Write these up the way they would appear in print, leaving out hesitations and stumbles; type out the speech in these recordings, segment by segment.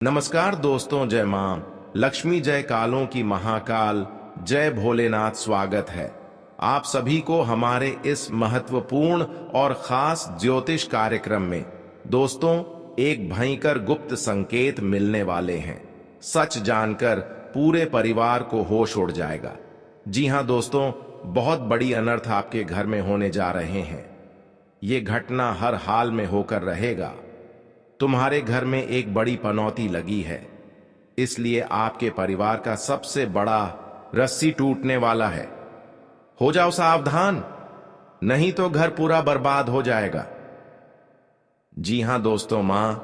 नमस्कार दोस्तों, जय मां लक्ष्मी, जय कालों की महाकाल, जय भोलेनाथ। स्वागत है आप सभी को हमारे इस महत्वपूर्ण और खास ज्योतिष कार्यक्रम में। दोस्तों, एक भयंकर गुप्त संकेत मिलने वाले हैं। सच जानकर पूरे परिवार को होश उड़ जाएगा। जी हां दोस्तों, बहुत बड़ी अनर्थ आपके घर में होने जा रहे हैं। ये घटना हर हाल में होकर रहेगा। तुम्हारे घर में एक बड़ी पनौती लगी है, इसलिए आपके परिवार का सबसे बड़ा रस्सी टूटने वाला है। हो जाओ सावधान, नहीं तो घर पूरा बर्बाद हो जाएगा। जी हां दोस्तों, मां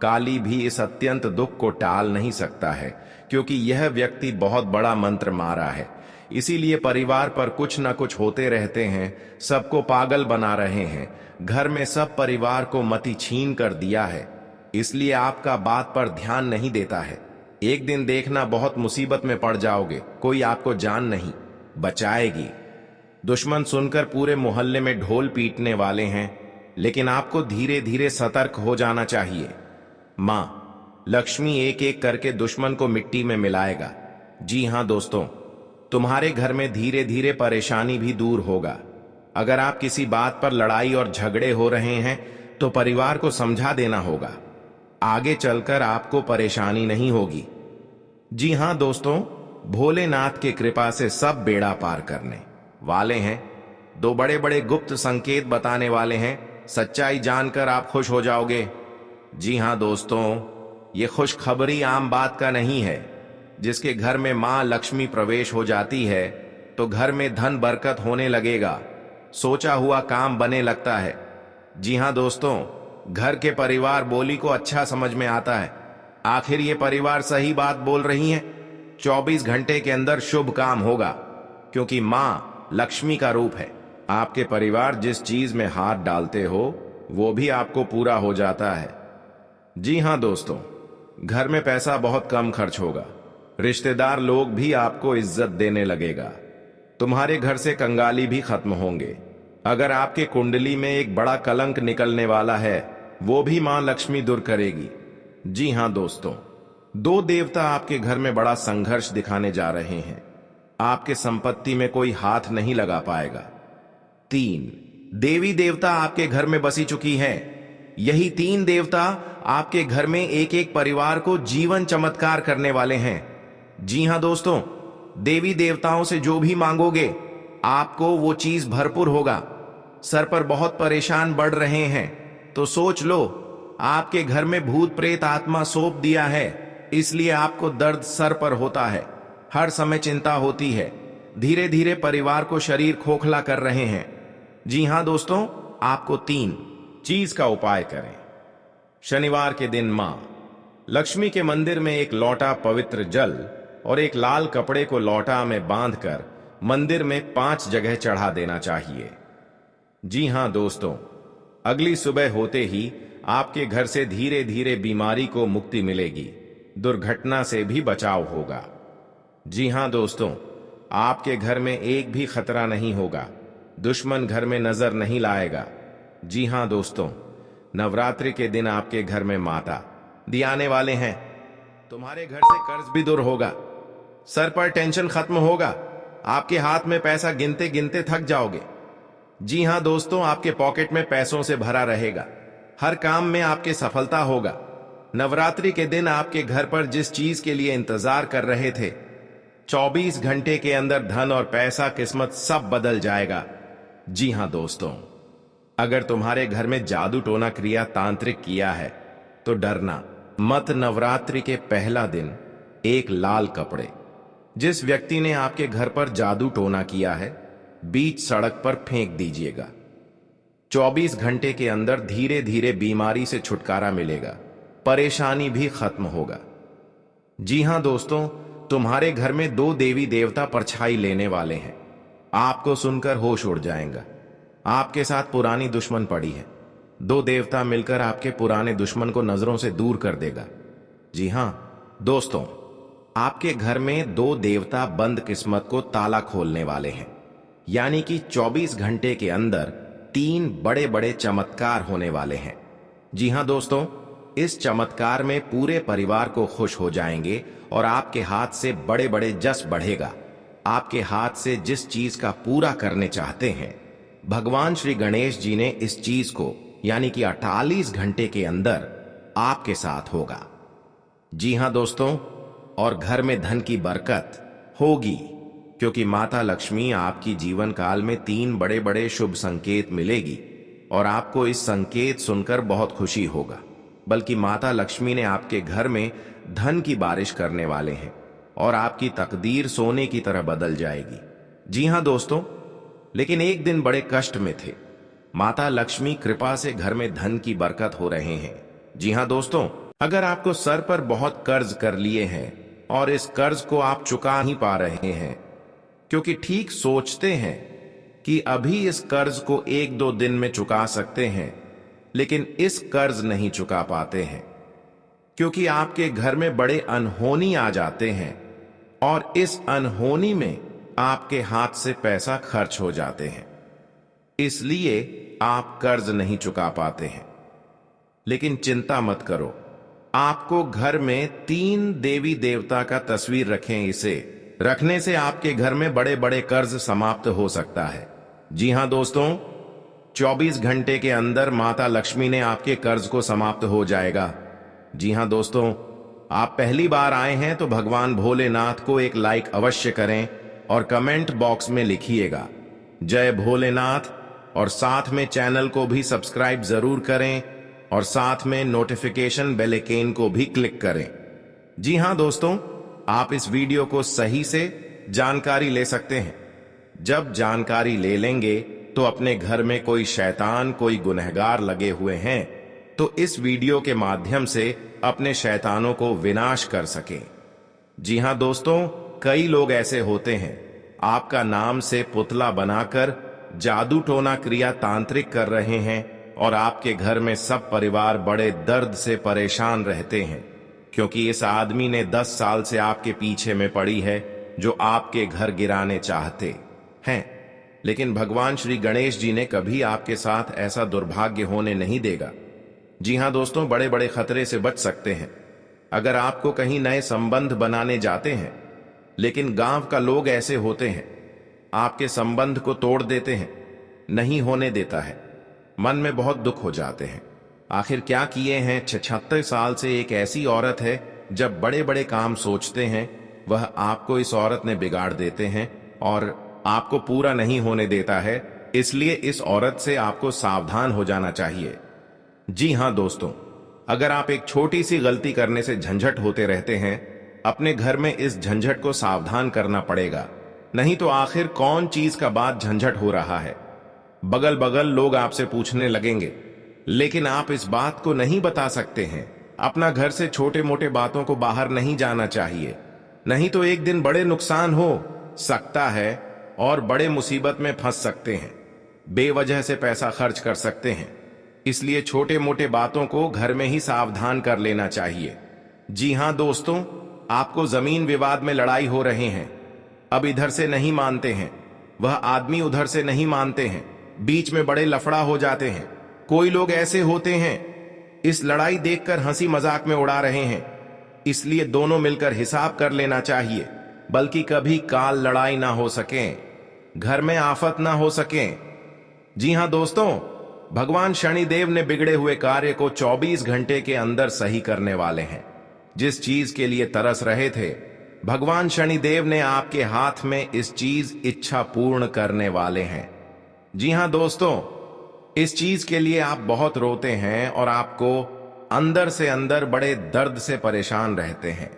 काली भी इस अत्यंत दुख को टाल नहीं सकता है, क्योंकि यह व्यक्ति बहुत बड़ा मंत्र मारा है। इसीलिए परिवार पर कुछ न कुछ होते रहते हैं, सबको पागल बना रहे हैं। घर में सब परिवार को मति छीन कर दिया है, इसलिए आपका बात पर ध्यान नहीं देता है। एक दिन देखना, बहुत मुसीबत में पड़ जाओगे। कोई आपको जान नहीं बचाएगी। दुश्मन सुनकर पूरे मोहल्ले में ढोल पीटने वाले हैं, लेकिन आपको धीरे धीरे सतर्क हो जाना चाहिए। मां लक्ष्मी एक एक करके दुश्मन को मिट्टी में मिलाएगा। जी हां दोस्तों, तुम्हारे घर में धीरे धीरे परेशानी भी दूर होगा। अगर आप किसी बात पर लड़ाई और झगड़े हो रहे हैं तो परिवार को समझा देना होगा। आगे चलकर आपको परेशानी नहीं होगी। जी हां दोस्तों, भोलेनाथ की कृपा से सब बेड़ा पार करने वाले हैं। दो बड़े बड़े गुप्त संकेत बताने वाले हैं। सच्चाई जानकर आप खुश हो जाओगे। जी हां दोस्तों, ये खुशखबरी आम बात का नहीं है। जिसके घर में मां लक्ष्मी प्रवेश हो जाती है तो घर में धन बरकत होने लगेगा, सोचा हुआ काम बने लगता है। जी हां दोस्तों, घर के परिवार बोली को अच्छा समझ में आता है। आखिर ये परिवार सही बात बोल रही हैं। 24 घंटे के अंदर शुभ काम होगा, क्योंकि मां लक्ष्मी का रूप है। आपके परिवार जिस चीज में हाथ डालते हो वो भी आपको पूरा हो जाता है। जी हां दोस्तों, घर में पैसा बहुत कम खर्च होगा। रिश्तेदार लोग भी आपको इज्जत देने लगेगा। तुम्हारे घर से कंगाली भी खत्म होंगे। अगर आपके कुंडली में एक बड़ा कलंक निकलने वाला है, वो भी मां लक्ष्मी दूर करेगी। जी हां दोस्तों, दो देवता आपके घर में बड़ा संघर्ष दिखाने जा रहे हैं। आपके संपत्ति में कोई हाथ नहीं लगा पाएगा। 3 देवी देवता आपके घर में बसी चुकी हैं। यही 3 देवता आपके घर में एक एक परिवार को जीवन चमत्कार करने वाले हैं। जी हां दोस्तों, देवी देवताओं से जो भी मांगोगे आपको वो चीज भरपूर होगा। सर पर बहुत परेशान बढ़ रहे हैं तो सोच लो, आपके घर में भूत प्रेत आत्मा सौंप दिया है, इसलिए आपको दर्द सर पर होता है। हर समय चिंता होती है। धीरे धीरे परिवार को शरीर खोखला कर रहे हैं। जी हां दोस्तों, आपको 3 चीज का उपाय करें। शनिवार के दिन मां लक्ष्मी के मंदिर में एक लोटा पवित्र जल और एक लाल कपड़े को लोटा में बांधकर मंदिर में 5 जगह चढ़ा देना चाहिए। जी हां दोस्तों, अगली सुबह होते ही आपके घर से धीरे धीरे बीमारी को मुक्ति मिलेगी, दुर्घटना से भी बचाव होगा। जी हां दोस्तों, आपके घर में एक भी खतरा नहीं होगा। दुश्मन घर में नजर नहीं लाएगा। जी हां दोस्तों, नवरात्रि के दिन आपके घर में माता दी आने वाले हैं। तुम्हारे घर से कर्ज भी दूर होगा। सर पर टेंशन खत्म होगा। आपके हाथ में पैसा गिनते गिनते थक जाओगे। जी हां दोस्तों, आपके पॉकेट में पैसों से भरा रहेगा। हर काम में आपके सफलता होगा। नवरात्रि के दिन आपके घर पर जिस चीज के लिए इंतजार कर रहे थे, 24 घंटे के अंदर धन और पैसा, किस्मत सब बदल जाएगा। जी हां दोस्तों, अगर तुम्हारे घर में जादू टोना क्रिया तांत्रिक किया है तो डरना मत। नवरात्रि के पहला दिन एक लाल कपड़े जिस व्यक्ति ने आपके घर पर जादू टोना किया है, बीच सड़क पर फेंक दीजिएगा। 24 घंटे के अंदर धीरे धीरे बीमारी से छुटकारा मिलेगा, परेशानी भी खत्म होगा। जी हां दोस्तों, तुम्हारे घर में 2 देवी देवता परछाई लेने वाले हैं। आपको सुनकर होश उड़ जाएगा। आपके साथ पुरानी दुश्मन पड़ी है। 2 देवता मिलकर आपके पुराने दुश्मन को नजरों से दूर कर देगा। जी हां दोस्तों, आपके घर में 2 देवता बंद किस्मत को ताला खोलने वाले हैं। यानी कि 24 घंटे के अंदर 3 बड़े बड़े चमत्कार होने वाले हैं। जी हां दोस्तों, इस चमत्कार में पूरे परिवार को खुश हो जाएंगे और आपके हाथ से बड़े बड़े जस बढ़ेगा। आपके हाथ से जिस चीज का पूरा करने चाहते हैं, भगवान श्री गणेश जी ने इस चीज को यानी कि 48 घंटे के अंदर आपके साथ होगा। जी हां दोस्तों, और घर में धन की बरकत होगी, क्योंकि माता लक्ष्मी आपकी जीवन काल में 3 बड़े बड़े शुभ संकेत मिलेगी और आपको इस संकेत सुनकर बहुत खुशी होगा। बल्कि माता लक्ष्मी ने आपके घर में धन की बारिश करने वाले हैं और आपकी तकदीर सोने की तरह बदल जाएगी। जी हां दोस्तों, लेकिन एक दिन बड़े कष्ट में थे। माता लक्ष्मी कृपा से घर में धन की बरकत हो रहे हैं। जी हां दोस्तों, अगर आपको सर पर बहुत कर्ज कर लिए हैं और इस कर्ज को आप चुका नहीं पा रहे हैं, क्योंकि ठीक सोचते हैं कि अभी इस कर्ज को 1-2 दिन में चुका सकते हैं, लेकिन इस कर्ज नहीं चुका पाते हैं, क्योंकि आपके घर में बड़े अनहोनी आ जाते हैं और इस अनहोनी में आपके हाथ से पैसा खर्च हो जाते हैं, इसलिए आप कर्ज नहीं चुका पाते हैं। लेकिन चिंता मत करो, आपको घर में 3 देवी देवता का तस्वीर रखें। इसे रखने से आपके घर में बड़े बड़े कर्ज समाप्त हो सकता है। जी हां दोस्तों, 24 घंटे के अंदर माता लक्ष्मी ने आपके कर्ज को समाप्त हो जाएगा। जी हां दोस्तों, आप पहली बार आए हैं तो भगवान भोलेनाथ को एक लाइक अवश्य करें और कमेंट बॉक्स में लिखिएगा जय भोलेनाथ, और साथ में चैनल को भी सब्सक्राइब जरूर करें और साथ में नोटिफिकेशन बेल आइकन को भी क्लिक करें। जी हां दोस्तों, आप इस वीडियो को सही से जानकारी ले सकते हैं। जब जानकारी ले लेंगे तो अपने घर में कोई शैतान, कोई गुनहगार लगे हुए हैं, तो इस वीडियो के माध्यम से अपने शैतानों को विनाश कर सकें। जी हां दोस्तों, कई लोग ऐसे होते हैं, आपका नाम से पुतला बनाकर जादू टोना क्रिया तांत्रिक कर रहे हैं और आपके घर में सब परिवार बड़े दर्द से परेशान रहते हैं, क्योंकि इस आदमी ने 10 साल से आपके पीछे में पड़ी है, जो आपके घर गिराने चाहते हैं। लेकिन भगवान श्री गणेश जी ने कभी आपके साथ ऐसा दुर्भाग्य होने नहीं देगा। जी हां दोस्तों, बड़े बड़े खतरे से बच सकते हैं। अगर आपको कहीं नए संबंध बनाने जाते हैं, लेकिन गांव का लोग ऐसे होते हैं, आपके संबंध को तोड़ देते हैं, नहीं होने देता है, मन में बहुत दुख हो जाते हैं। आखिर क्या किए हैं? 76 साल से एक ऐसी औरत है, जब बड़े बड़े काम सोचते हैं, वह आपको इस औरत ने बिगाड़ देते हैं और आपको पूरा नहीं होने देता है। इसलिए इस औरत से आपको सावधान हो जाना चाहिए। जी हां दोस्तों, अगर आप एक छोटी सी गलती करने से झंझट होते रहते हैं, अपने घर में इस झंझट को सावधान करना पड़ेगा, नहीं तो आखिर कौन चीज का बात झंझट हो रहा है। बगल बगल लोग आपसे पूछने लगेंगे, लेकिन आप इस बात को नहीं बता सकते हैं। अपना घर से छोटे मोटे बातों को बाहर नहीं जाना चाहिए, नहीं तो एक दिन बड़े नुकसान हो सकता है और बड़े मुसीबत में फंस सकते हैं, बेवजह से पैसा खर्च कर सकते हैं। इसलिए छोटे मोटे बातों को घर में ही सावधान कर लेना चाहिए। जी हां दोस्तों, आपको जमीन विवाद में लड़ाई हो रहे हैं, अब इधर से नहीं मानते हैं, वह आदमी उधर से नहीं मानते हैं, बीच में बड़े लफड़ा हो जाते हैं। कोई लोग ऐसे होते हैं, इस लड़ाई देखकर हंसी मजाक में उड़ा रहे हैं, इसलिए दोनों मिलकर हिसाब कर लेना चाहिए, बल्कि कभी काल लड़ाई ना हो सके, घर में आफत ना हो सके। जी हां दोस्तों, भगवान शनिदेव ने बिगड़े हुए कार्य को 24 घंटे के अंदर सही करने वाले हैं। जिस चीज के लिए तरस रहे थे, भगवान शनिदेव ने आपके हाथ में इस चीज इच्छा पूर्ण करने वाले हैं। जी हां दोस्तों, इस चीज के लिए आप बहुत रोते हैं और आपको अंदर से अंदर बड़े दर्द से परेशान रहते हैं।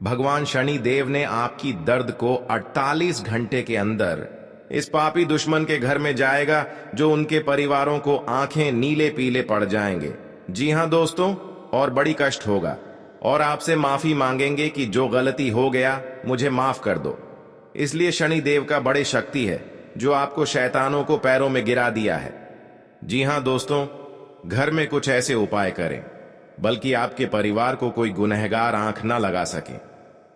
भगवान शनि देव ने आपकी दर्द को 48 घंटे के अंदर इस पापी दुश्मन के घर में जाएगा, जो उनके परिवारों को आंखें नीले पीले पड़ जाएंगे। जी हां दोस्तों, और बड़ी कष्ट होगा और आपसे माफी मांगेंगे कि जो गलती हो गया मुझे माफ कर दो। इसलिए शनि देव का बड़ी शक्ति है, जो आपको शैतानों को पैरों में गिरा दिया है। जी हां दोस्तों, घर में कुछ ऐसे उपाय करें, बल्कि आपके परिवार को कोई गुनहगार आंख ना लगा सके।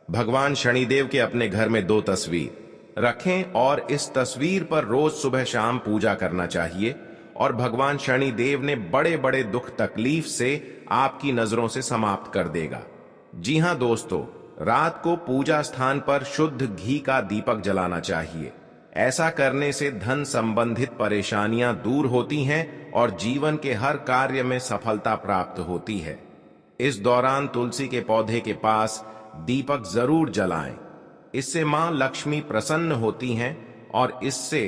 भगवान शनिदेव के अपने घर में 2 तस्वीर रखें और इस तस्वीर पर रोज सुबह शाम पूजा करना चाहिए और भगवान शनि देव ने बड़े बड़े दुख तकलीफ से आपकी नजरों से समाप्त कर देगा। जी हां दोस्तों, रात को पूजा स्थान पर शुद्ध घी का दीपक जलाना चाहिए। ऐसा करने से धन संबंधित परेशानियां दूर होती हैं और जीवन के हर कार्य में सफलता प्राप्त होती है। इस दौरान तुलसी के पौधे के पास दीपक जरूर जलाएं। इससे मां लक्ष्मी प्रसन्न होती हैं और इससे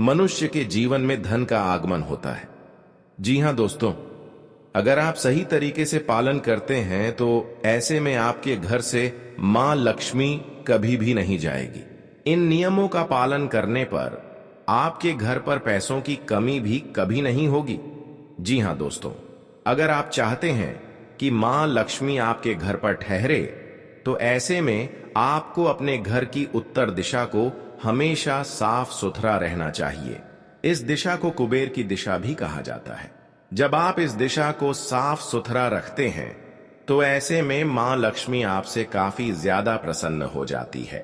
मनुष्य के जीवन में धन का आगमन होता है। जी हां दोस्तों, अगर आप सही तरीके से पालन करते हैं तो ऐसे में आपके घर से मां लक्ष्मी कभी भी नहीं जाएगी। इन नियमों का पालन करने पर आपके घर पर पैसों की कमी भी कभी नहीं होगी। जी हां दोस्तों, अगर आप चाहते हैं कि मां लक्ष्मी आपके घर पर ठहरे तो ऐसे में आपको अपने घर की उत्तर दिशा को हमेशा साफ सुथरा रहना चाहिए। इस दिशा को कुबेर की दिशा भी कहा जाता है। जब आप इस दिशा को साफ सुथरा रखते हैं तो ऐसे में मां लक्ष्मी आपसे काफी ज्यादा प्रसन्न हो जाती है।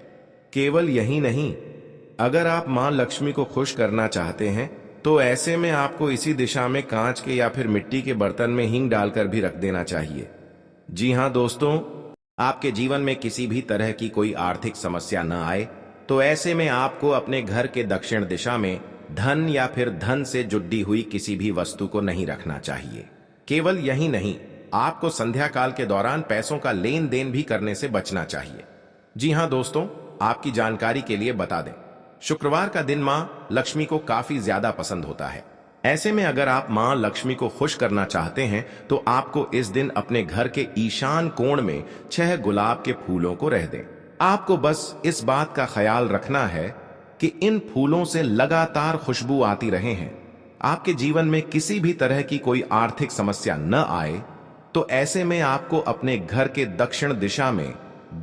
केवल यही नहीं, अगर आप मां लक्ष्मी को खुश करना चाहते हैं तो ऐसे में आपको इसी दिशा में कांच के या फिर मिट्टी के बर्तन में हींग डालकर भी रख देना चाहिए। जी हां दोस्तों, आपके जीवन में किसी भी तरह की कोई आर्थिक समस्या न आए तो ऐसे में आपको अपने घर के दक्षिण दिशा में धन या फिर धन से जुड़ी हुई किसी भी वस्तु को नहीं रखना चाहिए। केवल यही नहीं, आपको संध्या काल के दौरान पैसों का लेन देन भी करने से बचना चाहिए। जी हां दोस्तों, आपकी जानकारी के लिए बता दें, शुक्रवार का दिन मां लक्ष्मी को काफी ज्यादा पसंद होता है। ऐसे में अगर आप मां लक्ष्मी को खुश करना चाहते हैं तो आपको इस दिन अपने घर के ईशान कोण में 6 गुलाब के फूलों को रख दें। आपको बस इस बात का ख्याल रखना है कि इन फूलों से लगातार खुशबू आती रहे हैं। आपके जीवन में किसी भी तरह की कोई आर्थिक समस्या न आए तो ऐसे में आपको अपने घर के दक्षिण दिशा में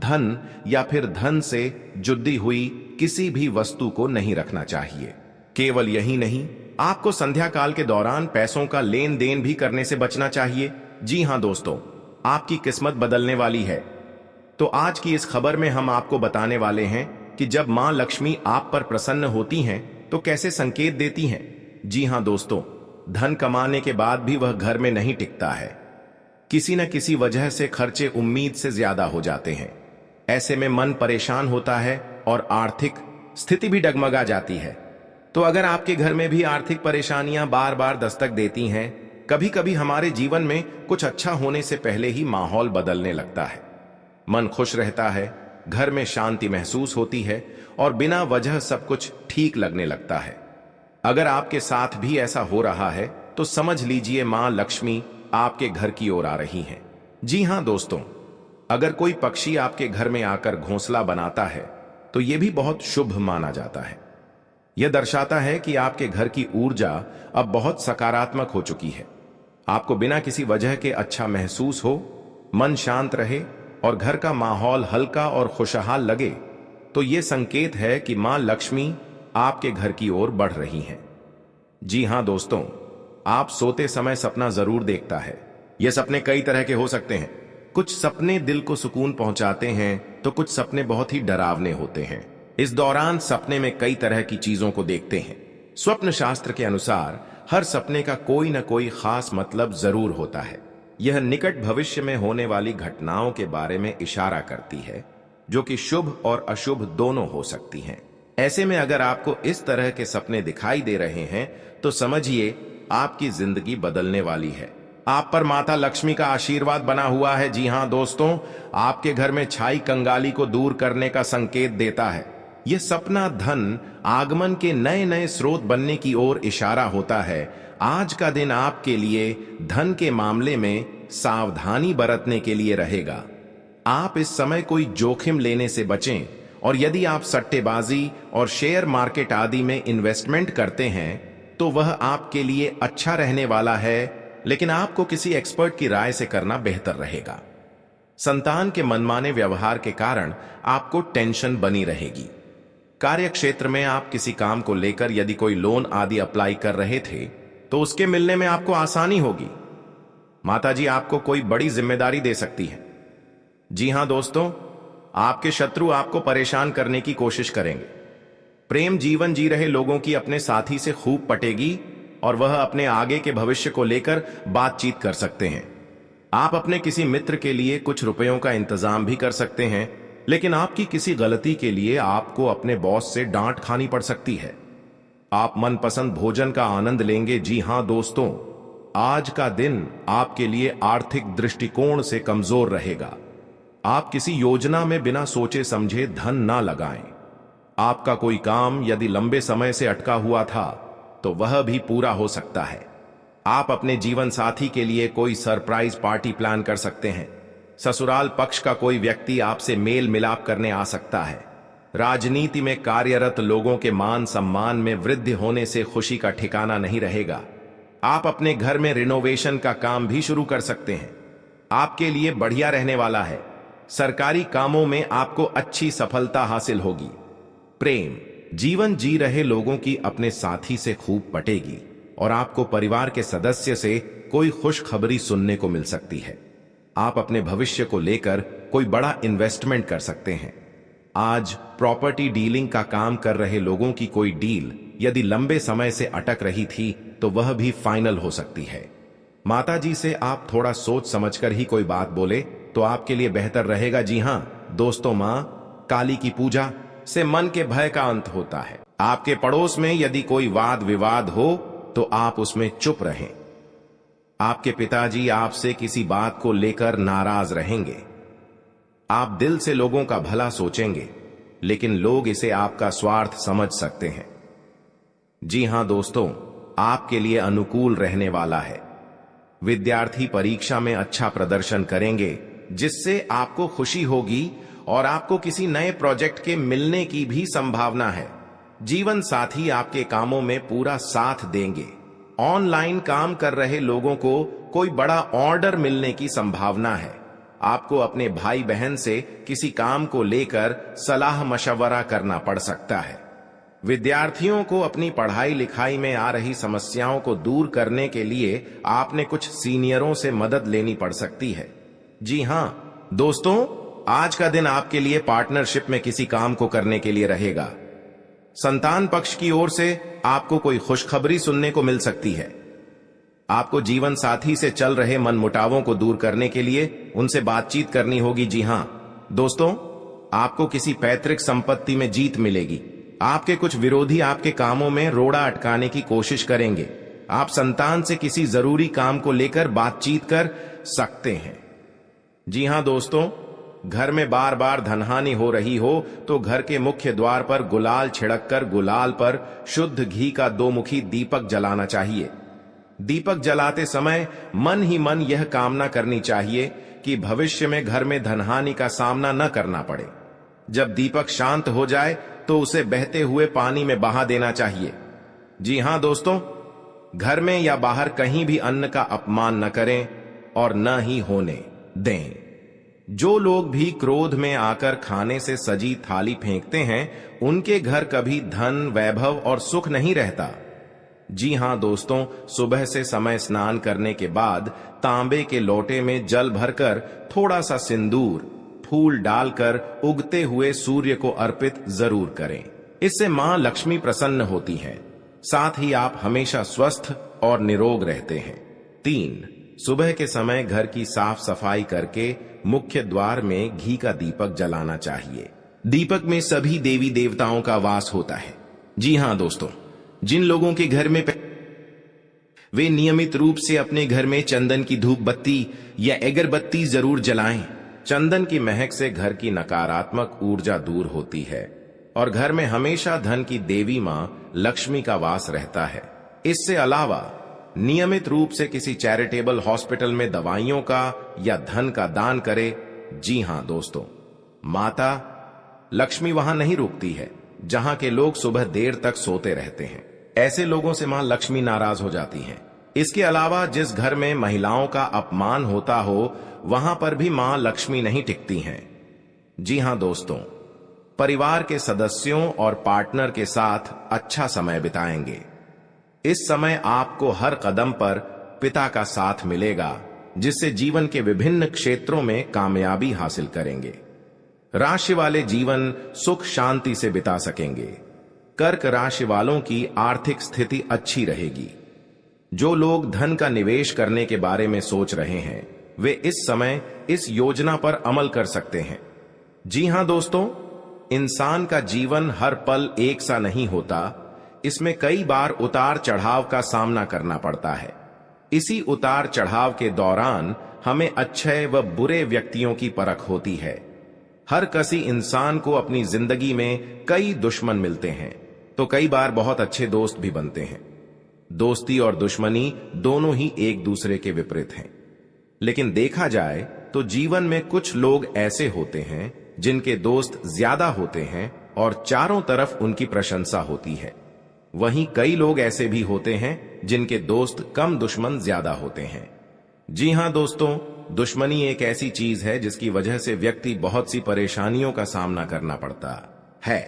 धन या फिर धन से जुड़ी हुई किसी भी वस्तु को नहीं रखना चाहिए। केवल यही नहीं, आपको संध्या काल के दौरान पैसों का लेन देन भी करने से बचना चाहिए। जी हां दोस्तों, आपकी किस्मत बदलने वाली है। तो आज की इस खबर में हम आपको बताने वाले हैं कि जब मां लक्ष्मी आप पर प्रसन्न होती हैं तो कैसे संकेत देती हैं। जी हां दोस्तों, धन कमाने के बाद भी वह घर में नहीं टिकता है। किसी न किसी वजह से खर्चे उम्मीद से ज्यादा हो जाते हैं। ऐसे में मन परेशान होता है और आर्थिक स्थिति भी डगमगा जाती है। तो अगर आपके घर में भी आर्थिक परेशानियां बार बार दस्तक देती हैं, कभी कभी हमारे जीवन में कुछ अच्छा होने से पहले ही माहौल बदलने लगता है। मन खुश रहता है, घर में शांति महसूस होती है और बिना वजह सब कुछ ठीक लगने लगता है। अगर आपके साथ भी ऐसा हो रहा है तो समझ लीजिए मां लक्ष्मी आपके घर की ओर आ रही हैं। जी हां दोस्तों, अगर कोई पक्षी आपके घर में आकर घोंसला बनाता है तो यह भी बहुत शुभ माना जाता है। यह दर्शाता है कि आपके घर की ऊर्जा अब बहुत सकारात्मक हो चुकी है। आपको बिना किसी वजह के अच्छा महसूस हो, मन शांत रहे और घर का माहौल हल्का और खुशहाल लगे तो यह संकेत है कि मां लक्ष्मी आपके घर की ओर बढ़ रही हैं। जी हां दोस्तों, आप सोते समय सपना जरूर देखता है। यह सपने कई तरह के हो सकते हैं। कुछ सपने दिल को सुकून पहुंचाते हैं तो कुछ सपने बहुत ही डरावने होते हैं। इस दौरान सपने में कई तरह की चीजों को देखते हैं। स्वप्न शास्त्र के अनुसार हर सपने का कोई न कोई खास मतलब जरूर होता है। यह निकट भविष्य में होने वाली घटनाओं के बारे में इशारा करती है, जो कि शुभ और अशुभ दोनों हो सकती हैं। ऐसे में अगर आपको इस तरह के सपने दिखाई दे रहे हैं तो समझिए आपकी जिंदगी बदलने वाली है। आप पर माता लक्ष्मी का आशीर्वाद बना हुआ है। जी हां दोस्तों, आपके घर में छाई कंगाली को दूर करने का संकेत देता है। यह सपना धन आगमन के नए नए स्रोत बनने की ओर इशारा होता है। आज का दिन आपके लिए धन के मामले में सावधानी बरतने के लिए रहेगा। आप इस समय कोई जोखिम लेने से बचें और यदि आप सट्टेबाजी और शेयर मार्केट आदि में इन्वेस्टमेंट करते हैं तो वह आपके लिए अच्छा रहने वाला है, लेकिन आपको किसी एक्सपर्ट की राय से करना बेहतर रहेगा। संतान के मनमाने व्यवहार के कारण आपको टेंशन बनी रहेगी। कार्य क्षेत्र में आप किसी काम को लेकर यदि कोई लोन आदि अप्लाई कर रहे थे तो उसके मिलने में आपको आसानी होगी। माताजी आपको कोई बड़ी जिम्मेदारी दे सकती है। जी हां दोस्तों, आपके शत्रु आपको परेशान करने की कोशिश करेंगे। प्रेम जीवन जी रहे लोगों की अपने साथी से खूब पटेगी और वह अपने आगे के भविष्य को लेकर बातचीत कर सकते हैं। आप अपने किसी मित्र के लिए कुछ रुपयों का इंतजाम भी कर सकते हैं, लेकिन आपकी किसी गलती के लिए आपको अपने बॉस से डांट खानी पड़ सकती है। आप मनपसंद भोजन का आनंद लेंगे। जी हां दोस्तों, आज का दिन आपके लिए आर्थिक दृष्टिकोण से कमजोर रहेगा। आप किसी योजना में बिना सोचे समझे धन ना लगाएं। आपका कोई काम यदि लंबे समय से अटका हुआ था तो वह भी पूरा हो सकता है। आप अपने जीवन साथी के लिए कोई सरप्राइज पार्टी प्लान कर सकते हैं। ससुराल पक्ष का कोई व्यक्ति आपसे मेल मिलाप करने आ सकता है। राजनीति में कार्यरत लोगों के मान सम्मान में वृद्धि होने से खुशी का ठिकाना नहीं रहेगा। आप अपने घर में रिनोवेशन का काम भी शुरू कर सकते हैं। आपके लिए बढ़िया रहने वाला है। सरकारी कामों में आपको अच्छी सफलता हासिल होगी। प्रेम, जीवन जी रहे लोगों की अपने साथी से खूब पटेगी और आपको परिवार के सदस्य से कोई खुशखबरी सुनने को मिल सकती है। आप अपने भविष्य को लेकर कोई बड़ा इन्वेस्टमेंट कर सकते हैं। आज प्रॉपर्टी डीलिंग का काम कर रहे लोगों की कोई डील यदि लंबे समय से अटक रही थी तो वह भी फाइनल हो सकती है। माता जी से आप थोड़ा सोच समझकर ही कोई बात बोले तो आपके लिए बेहतर रहेगा। जी हां दोस्तों, मां काली की पूजा से मन के भय का अंत होता है। आपके पड़ोस में यदि कोई वाद विवाद हो तो आप उसमें चुप रहें। आपके पिताजी आपसे किसी बात को लेकर नाराज रहेंगे। आप दिल से लोगों का भला सोचेंगे, लेकिन लोग इसे आपका स्वार्थ समझ सकते हैं। जी हां दोस्तों, आपके लिए अनुकूल रहने वाला है। विद्यार्थी परीक्षा में अच्छा प्रदर्शन करेंगे, जिससे आपको खुशी होगी और आपको किसी नए प्रोजेक्ट के मिलने की भी संभावना है। जीवन साथी आपके कामों में पूरा साथ देंगे। ऑनलाइन काम कर रहे लोगों को कोई बड़ा ऑर्डर मिलने की संभावना है। आपको अपने भाई बहन से किसी काम को लेकर सलाह मशवरा करना पड़ सकता है। विद्यार्थियों को अपनी पढ़ाई लिखाई में आ रही समस्याओं को दूर करने के लिए आपने कुछ सीनियरों से मदद लेनी पड़ सकती है। जी हां दोस्तों, आज का दिन आपके लिए पार्टनरशिप में किसी काम को करने के लिए रहेगा। संतान पक्ष की ओर से आपको कोई खुशखबरी सुनने को मिल सकती है। आपको जीवन साथी से चल रहे मनमुटावों को दूर करने के लिए उनसे बातचीत करनी होगी। जी हां दोस्तों, आपको किसी पैतृक संपत्ति में जीत मिलेगी। आपके कुछ विरोधी आपके कामों में रोड़ा अटकाने की कोशिश करेंगे। आप संतान से किसी जरूरी काम को लेकर बातचीत कर सकते हैं। जी हां दोस्तों, घर में बार बार धनहानि हो रही हो तो घर के मुख्य द्वार पर गुलाल छिड़ककर गुलाल पर शुद्ध घी का 2 मुखी दीपक जलाना चाहिए। दीपक जलाते समय मन ही मन यह कामना करनी चाहिए कि भविष्य में घर में धनहानि का सामना न करना पड़े। जब दीपक शांत हो जाए तो उसे बहते हुए पानी में बहा देना चाहिए। जी हां दोस्तों, घर में या बाहर कहीं भी अन्न का अपमान न करें और न ही होने दें। जो लोग भी क्रोध में आकर खाने से सजी थाली फेंकते हैं, उनके घर कभी धन, वैभव और सुख नहीं रहता। जी हां दोस्तों, सुबह से समय स्नान करने के बाद तांबे के लोटे में जल भरकर थोड़ा सा सिंदूर, फूल डालकर उगते हुए सूर्य को अर्पित जरूर करें। इससे मां लक्ष्मी प्रसन्न होती हैं। साथ ही आप हमेशा स्वस्थ और निरोग रहते हैं। 3, सुबह के समय घर की साफ सफाई करके मुख्य द्वार में घी का दीपक जलाना चाहिए। दीपक में सभी देवी देवताओं का वास होता है। जी हां दोस्तों, जिन लोगों के घर में वे नियमित रूप से अपने घर में चंदन की धूप बत्ती या अगरबत्ती जरूर जलाएं। चंदन की महक से घर की नकारात्मक ऊर्जा दूर होती है और घर में हमेशा धन की देवी मां लक्ष्मी का वास रहता है। इससे अलावा नियमित रूप से किसी चैरिटेबल हॉस्पिटल में दवाइयों का या धन का दान करे। जी हां दोस्तों, माता लक्ष्मी वहां नहीं रुकती है जहां के लोग सुबह देर तक सोते रहते हैं। ऐसे लोगों से मां लक्ष्मी नाराज हो जाती हैं। इसके अलावा जिस घर में महिलाओं का अपमान होता हो, वहां पर भी मां लक्ष्मी नहीं टिकती हैं। जी हां दोस्तों, परिवार के सदस्यों और पार्टनर के साथ अच्छा समय बिताएंगे। इस समय आपको हर कदम पर पिता का साथ मिलेगा, जिससे जीवन के विभिन्न क्षेत्रों में कामयाबी हासिल करेंगे। राशि वाले जीवन सुख शांति से बिता सकेंगे। कर्क राशि वालों की आर्थिक स्थिति अच्छी रहेगी। जो लोग धन का निवेश करने के बारे में सोच रहे हैं वे इस समय इस योजना पर अमल कर सकते हैं। जी हां दोस्तों, इंसान का जीवन हर पल एक सा नहीं होता, इसमें कई बार उतार चढ़ाव का सामना करना पड़ता है। इसी उतार चढ़ाव के दौरान हमें अच्छे व बुरे व्यक्तियों की परख होती है। हर किसी इंसान को अपनी जिंदगी में कई दुश्मन मिलते हैं, तो कई बार बहुत अच्छे दोस्त भी बनते हैं। दोस्ती और दुश्मनी दोनों ही एक दूसरे के विपरीत हैं। लेकिन देखा जाए तो जीवन में कुछ लोग ऐसे होते हैं जिनके दोस्त ज्यादा होते हैं और चारों तरफ उनकी प्रशंसा होती है। वहीं कई लोग ऐसे भी होते हैं जिनके दोस्त कम, दुश्मन ज्यादा होते हैं। जी हां दोस्तों, दुश्मनी एक ऐसी चीज है जिसकी वजह से व्यक्ति बहुत सी परेशानियों का सामना करना पड़ता है।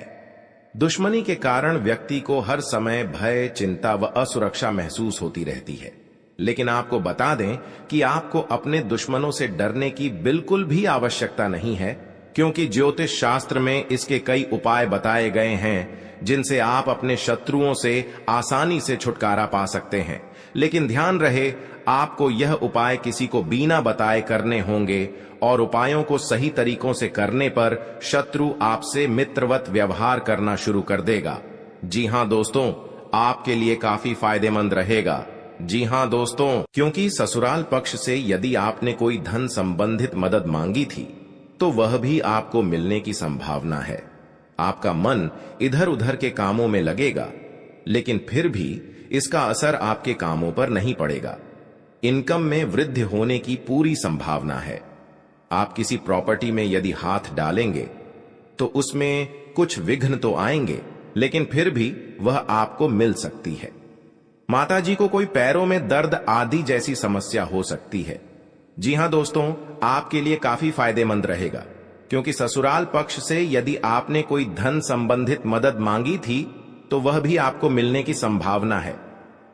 दुश्मनी के कारण व्यक्ति को हर समय भय, चिंता व असुरक्षा महसूस होती रहती है। लेकिन आपको बता दें कि आपको अपने दुश्मनों से डरने की बिल्कुल भी आवश्यकता नहीं है, क्योंकि ज्योतिष शास्त्र में इसके कई उपाय बताए गए हैं जिनसे आप अपने शत्रुओं से आसानी से छुटकारा पा सकते हैं। लेकिन ध्यान रहे, आपको यह उपाय किसी को बिना बताए करने होंगे और उपायों को सही तरीकों से करने पर शत्रु आपसे मित्रवत व्यवहार करना शुरू कर देगा। जी हां दोस्तों, आपके लिए काफी फायदेमंद रहेगा। जी हां दोस्तों, क्योंकि ससुराल पक्ष से यदि आपने कोई धन संबंधित मदद मांगी थी तो वह भी आपको मिलने की संभावना है। आपका मन इधर उधर के कामों में लगेगा, लेकिन फिर भी इसका असर आपके कामों पर नहीं पड़ेगा। इनकम में वृद्धि होने की पूरी संभावना है। आप किसी प्रॉपर्टी में यदि हाथ डालेंगे तो उसमें कुछ विघ्न तो आएंगे, लेकिन फिर भी वह आपको मिल सकती है। माताजी को कोई पैरों में दर्द आदि जैसी समस्या हो सकती है। जी हां दोस्तों, आपके लिए काफी फायदेमंद रहेगा, क्योंकि ससुराल पक्ष से यदि आपने कोई धन संबंधित मदद मांगी थी तो वह भी आपको मिलने की संभावना है।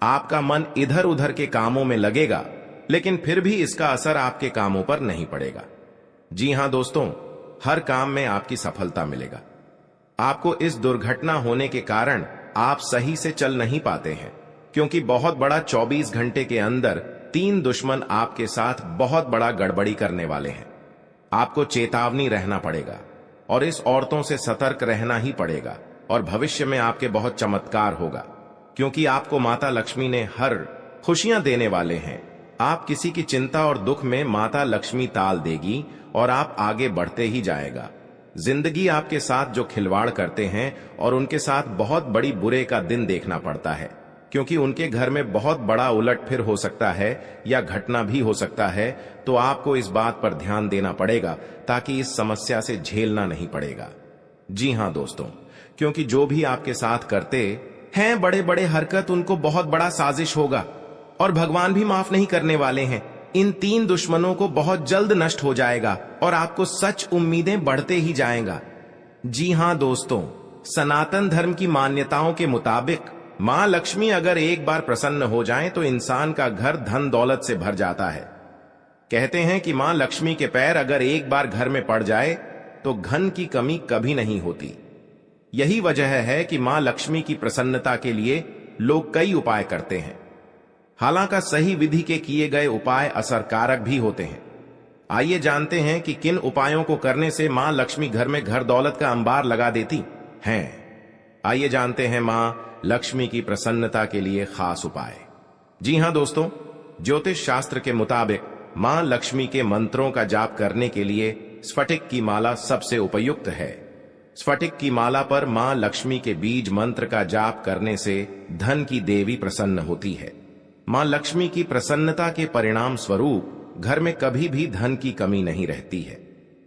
आपका मन इधर उधर के कामों में लगेगा, लेकिन फिर भी इसका असर आपके कामों पर नहीं पड़ेगा। जी हां दोस्तों, हर काम में आपकी सफलता मिलेगा। आपको इस दुर्घटना होने के कारण आप सही से चल नहीं पाते हैं, क्योंकि बहुत बड़ा 24 घंटे के अंदर 3 दुश्मन आपके साथ बहुत बड़ा गड़बड़ी करने वाले हैं। आपको चेतावनी रहना पड़ेगा और इस औरतों से सतर्क रहना ही पड़ेगा, और भविष्य में आपके बहुत चमत्कार होगा, क्योंकि आपको माता लक्ष्मी ने हर खुशियां देने वाले हैं। आप किसी की चिंता और दुख में माता लक्ष्मी ताल देगी और आप आगे बढ़ते ही जाएगा। जिंदगी आपके साथ जो खिलवाड़ करते हैं और उनके साथ बहुत बड़ी बुरे का दिन देखना पड़ता है, क्योंकि उनके घर में बहुत बड़ा उलटफेर हो सकता है या घटना भी हो सकता है। तो आपको इस बात पर ध्यान देना पड़ेगा ताकि इस समस्या से झेलना नहीं पड़ेगा। जी हां दोस्तों, क्योंकि जो भी आपके साथ करते हैं बड़े बड़े हरकत, उनको बहुत बड़ा साजिश होगा और भगवान भी माफ नहीं करने वाले हैं। इन 3 दुश्मनों को बहुत जल्द नष्ट हो जाएगा और आपको सच उम्मीदें बढ़ते ही जाएगा। जी हां दोस्तों, सनातन धर्म की मान्यताओं के मुताबिक मां लक्ष्मी अगर एक बार प्रसन्न हो जाएं तो इंसान का घर धन दौलत से भर जाता है। कहते हैं कि मां लक्ष्मी के पैर अगर एक बार घर में पड़ जाए तो धन की कमी कभी नहीं होती। यही वजह है कि मां लक्ष्मी की प्रसन्नता के लिए लोग कई उपाय करते हैं। हालांकि सही विधि के किए गए उपाय असरकारक भी होते हैं। आइए जानते हैं कि किन उपायों को करने से मां लक्ष्मी घर में घर दौलत का अंबार लगा देती हैं। आइए जानते हैं मां लक्ष्मी की प्रसन्नता के लिए खास उपाय। जी हां दोस्तों, ज्योतिष शास्त्र के मुताबिक मां लक्ष्मी के मंत्रों का जाप करने के लिए स्फटिक की माला सबसे उपयुक्त है। स्फटिक की माला पर मां लक्ष्मी के बीज मंत्र का जाप करने से धन की देवी प्रसन्न होती है। मां लक्ष्मी की प्रसन्नता के परिणाम स्वरूप घर में कभी भी धन की कमी नहीं रहती है।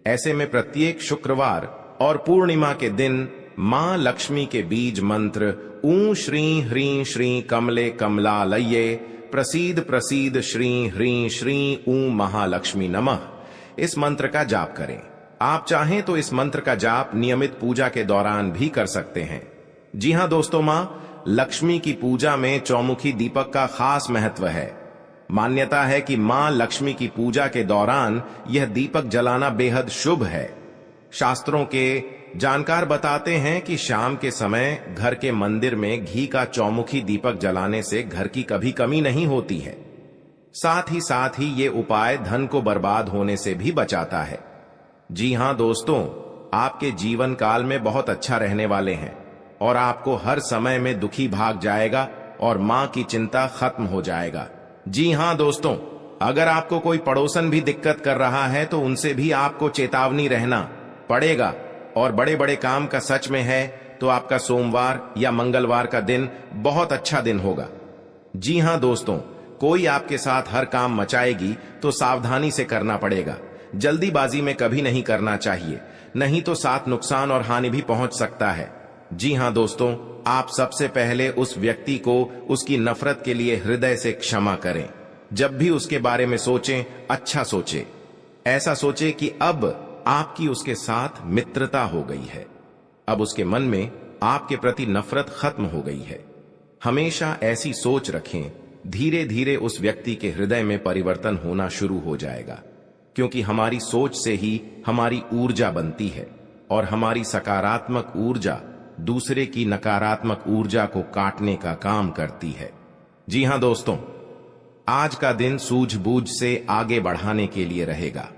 ऐसे में प्रत्येक शुक्रवार और पूर्णिमा के दिन मां लक्ष्मी के बीज मंत्र ऊ श्री ह्रीं श्री कमले कमलालये प्रसीद प्रसीद श्री ह्रीं श्री ऊ महालक्ष्मी नमः, इस मंत्र का जाप करें। आप चाहें तो इस मंत्र का जाप नियमित पूजा के दौरान भी कर सकते हैं। जी हां दोस्तों, मां लक्ष्मी की पूजा में चौमुखी दीपक का खास महत्व है। मान्यता है कि मां लक्ष्मी की पूजा के दौरान यह दीपक जलाना बेहद शुभ है। शास्त्रों के जानकार बताते हैं कि शाम के समय घर के मंदिर में घी का चौमुखी दीपक जलाने से घर की कभी कमी नहीं होती है। साथ ही ये उपाय धन को बर्बाद होने से भी बचाता है। जी हां दोस्तों, आपके जीवन काल में बहुत अच्छा रहने वाले हैं और आपको हर समय में दुखी भाग जाएगा और मां की चिंता खत्म हो जाएगा। जी हां दोस्तों, अगर आपको कोई पड़ोसन भी दिक्कत कर रहा है तो उनसे भी आपको चेतावनी रहना पड़ेगा। और बड़े बड़े काम का सच में है तो आपका सोमवार या मंगलवार का दिन बहुत अच्छा दिन होगा। जी हां दोस्तों, कोई आपके साथ हर काम मचाएगी तो सावधानी से करना पड़ेगा। जल्दीबाजी में कभी नहीं करना चाहिए, नहीं तो साथ नुकसान और हानि भी पहुंच सकता है। जी हां दोस्तों, आप सबसे पहले उस व्यक्ति को उसकी नफरत के लिए हृदय से क्षमा करें। जब भी उसके बारे में सोचें, अच्छा सोचें। ऐसा सोचें कि अब आपकी उसके साथ मित्रता हो गई है, अब उसके मन में आपके प्रति नफरत खत्म हो गई है। हमेशा ऐसी सोच रखें, धीरे धीरे उस व्यक्ति के हृदय में परिवर्तन होना शुरू हो जाएगा, क्योंकि हमारी सोच से ही हमारी ऊर्जा बनती है और हमारी सकारात्मक ऊर्जा दूसरे की नकारात्मक ऊर्जा को काटने का काम करती है। जी हां दोस्तों, आज का दिन सूझबूझ से आगे बढ़ाने के लिए रहेगा।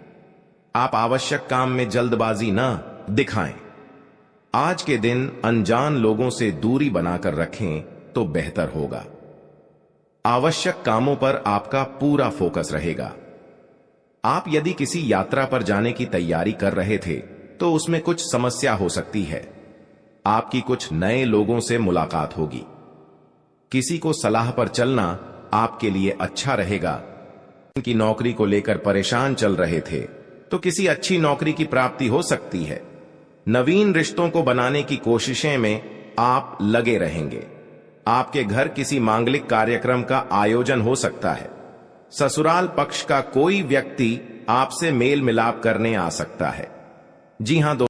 आप आवश्यक काम में जल्दबाजी न दिखाएं। आज के दिन अनजान लोगों से दूरी बनाकर रखें तो बेहतर होगा। आवश्यक कामों पर आपका पूरा फोकस रहेगा। आप यदि किसी यात्रा पर जाने की तैयारी कर रहे थे तो उसमें कुछ समस्या हो सकती है। आपकी कुछ नए लोगों से मुलाकात होगी। किसी को सलाह पर चलना आपके लिए अच्छा रहेगा। उनकी नौकरी को लेकर परेशान चल रहे थे तो किसी अच्छी नौकरी की प्राप्ति हो सकती है। नवीन रिश्तों को बनाने की कोशिशें में आप लगे रहेंगे। आपके घर किसी मांगलिक कार्यक्रम का आयोजन हो सकता है। ससुराल पक्ष का कोई व्यक्ति आपसे मेल मिलाप करने आ सकता है। जी हां दोस्तों,